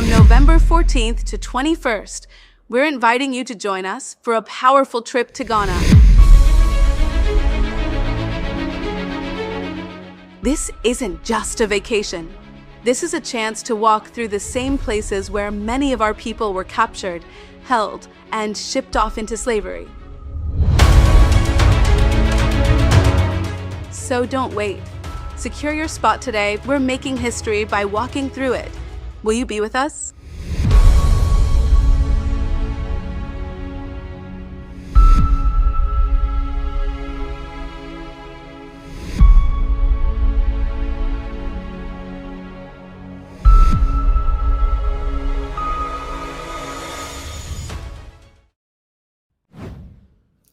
From November 14th to 21st, we're inviting you to join us for a powerful trip to Ghana. This isn't just a vacation. This is a chance to walk through the same places where many of our people were captured, held, and shipped off into slavery. So don't wait. Secure your spot today. We're making history by walking through it. Will you be with us?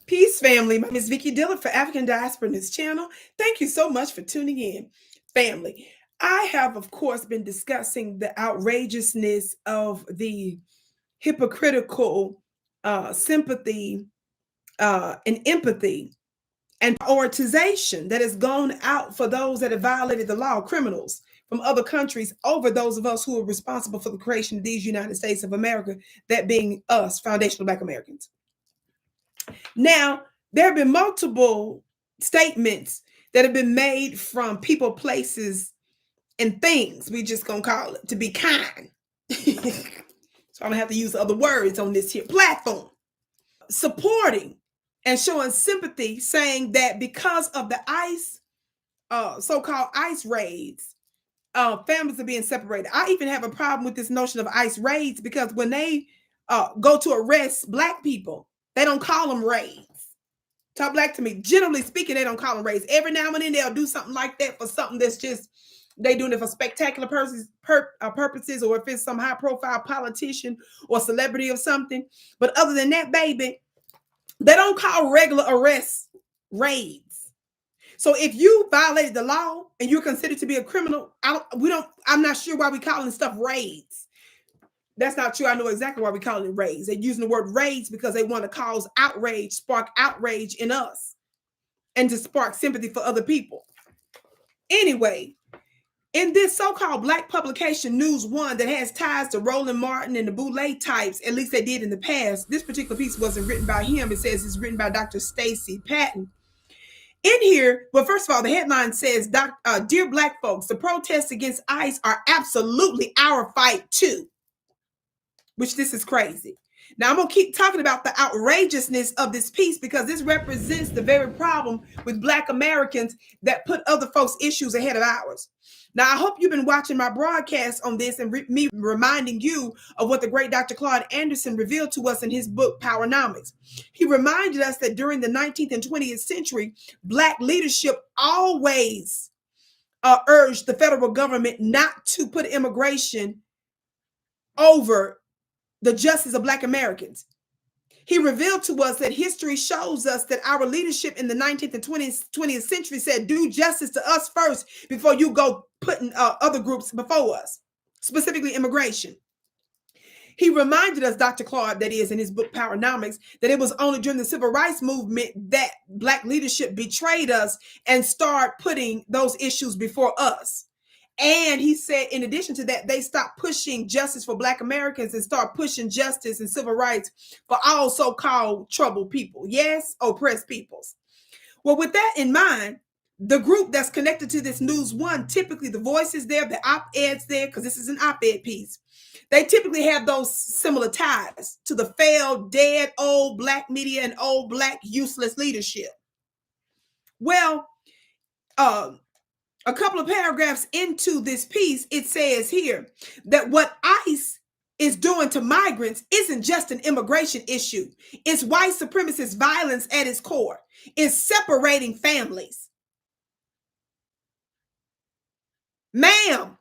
Peace, family. My name is Vicki Dillard for African Diaspora News Channel. Thank you so much for tuning in, family. I have, of course, been discussing the outrageousness of the hypocritical sympathy and empathy and prioritization that has gone out for those that have violated the law, criminals from other countries, over those of us who are responsible for the creation of these United States of America, that being us, foundational Black Americans. Now, there have been multiple statements that have been made from people, places, and things, we just gonna call it, to be kind. So I don't have to use other words on this here platform. Supporting and showing sympathy, saying that because of the ICE, so-called ICE raids, families are being separated. I even have a problem with this notion of ICE raids, because when they go to arrest Black people, they don't call them raids. Talk Black to me. Generally speaking, they don't call them raids. Every now and then they'll do something like that for something that's just, they doing it for spectacular purposes, or if it's some high profile politician or celebrity or something. But other than that, baby, they don't call regular arrests raids. So if you violated the law and you're considered to be a criminal, I'm not sure why we calling stuff raids. That's not true. I know exactly why we call it raids. They're using the word raids because they want to cause outrage, spark outrage in us, and to spark sympathy for other people. Anyway, in this so-called Black publication, News One, that has ties to Roland Martin and the Boulay types, at least they did in the past. This particular piece wasn't written by him. It says it's written by Dr. Stacy Patton. In here, well, first of all, the headline says, Dear Black folks, the protests against ICE are absolutely our fight too. Which this is crazy. Now, I'm going to keep talking about the outrageousness of this piece, because this represents the very problem with Black Americans that put other folks' issues ahead of ours. Now, I hope you've been watching my broadcast on this and me reminding you of what the great Dr. Claude Anderson revealed to us in his book, Powernomics. He reminded us that during the 19th and 20th century, Black leadership always urged the federal government not to put immigration over the justice of Black Americans. He revealed to us that history shows us that our leadership in the 19th and 20th century said, do justice to us first before you go putting other groups before us, specifically immigration. He reminded us, Dr. Claude, that is, in his book, Powernomics, that it was only during the Civil Rights Movement that Black leadership betrayed us and started putting those issues before us. And he said, in addition to that, they stopped pushing justice for Black Americans and start pushing justice and civil rights for all so-called troubled people. Yes, oppressed peoples. Well, with that in mind, the group that's connected to this News One, typically the voices there, the op-eds there, because this is an op-ed piece, they typically have those similar ties to the failed, dead, old Black media and old Black useless leadership. Well, a couple of paragraphs into this piece, it says here that what ICE is doing to migrants isn't just an immigration issue. It's white supremacist violence at its core. It's separating families. Ma'am,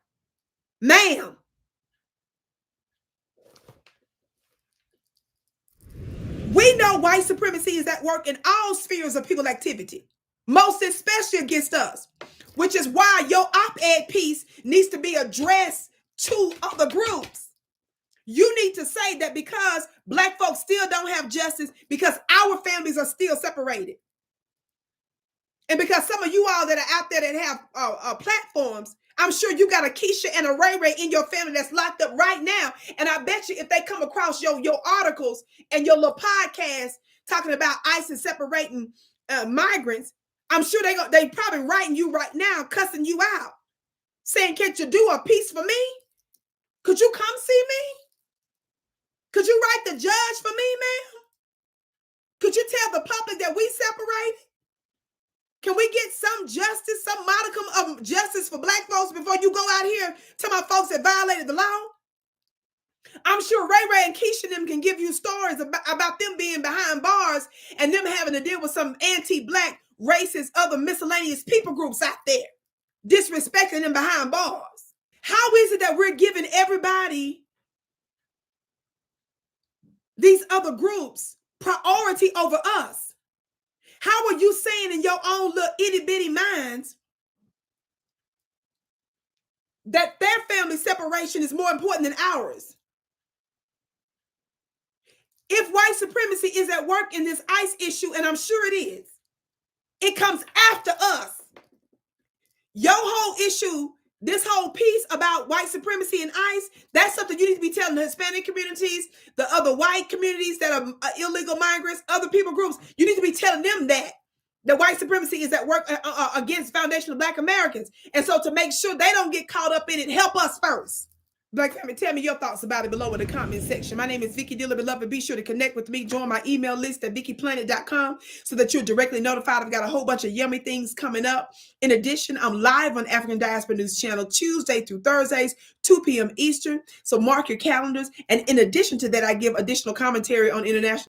we know white supremacy is at work in all spheres of people activity, most especially against us, which is why your op-ed piece needs to be addressed to other groups. You need to say that because Black folks still don't have justice, because our families are still separated. And because some of you all that are out there that have platforms I'm sure you got a Keisha and a Ray Ray in your family that's locked up right now. And I bet you if they come across your articles and your little podcast talking about ICE and separating migrants, I'm sure they probably writing you right now, cussing you out, saying, can't you do a piece for me? Could you come see me? Could you write the judge for me, ma'am? Could you tell the public that we separated? Can we get some justice, some modicum of justice for Black folks before you go out here to my folks that violated the law? I'm sure Ray Ray and Keisha and them can give you stories about them being behind bars and them having to deal with some anti-Black, racist, other miscellaneous people groups out there, disrespecting them behind bars. How is it that we're giving everybody, these other groups, priority over us? How are you saying in your own little itty bitty minds that their family separation is more important than ours? If white supremacy is at work in this ICE issue, and I'm sure it is, it comes after us. Your whole issue, this whole piece about white supremacy and ICE, that's something you need to be telling the Hispanic communities, the other white communities that are illegal migrants, other people groups. You need to be telling them that white supremacy is at work against foundational Black Americans. And so to make sure they don't get caught up in it, help us first. Black family, tell me your thoughts about it below in the comment section. My name is Vicki Dillard, beloved. Be sure to connect with me. Join my email list at VickiPlanet.com so that you're directly notified. I've got a whole bunch of yummy things coming up. In addition, I'm live on African Diaspora News Channel Tuesday through Thursdays, 2 p.m. Eastern. So mark your calendars. And in addition to that, I give additional commentary on international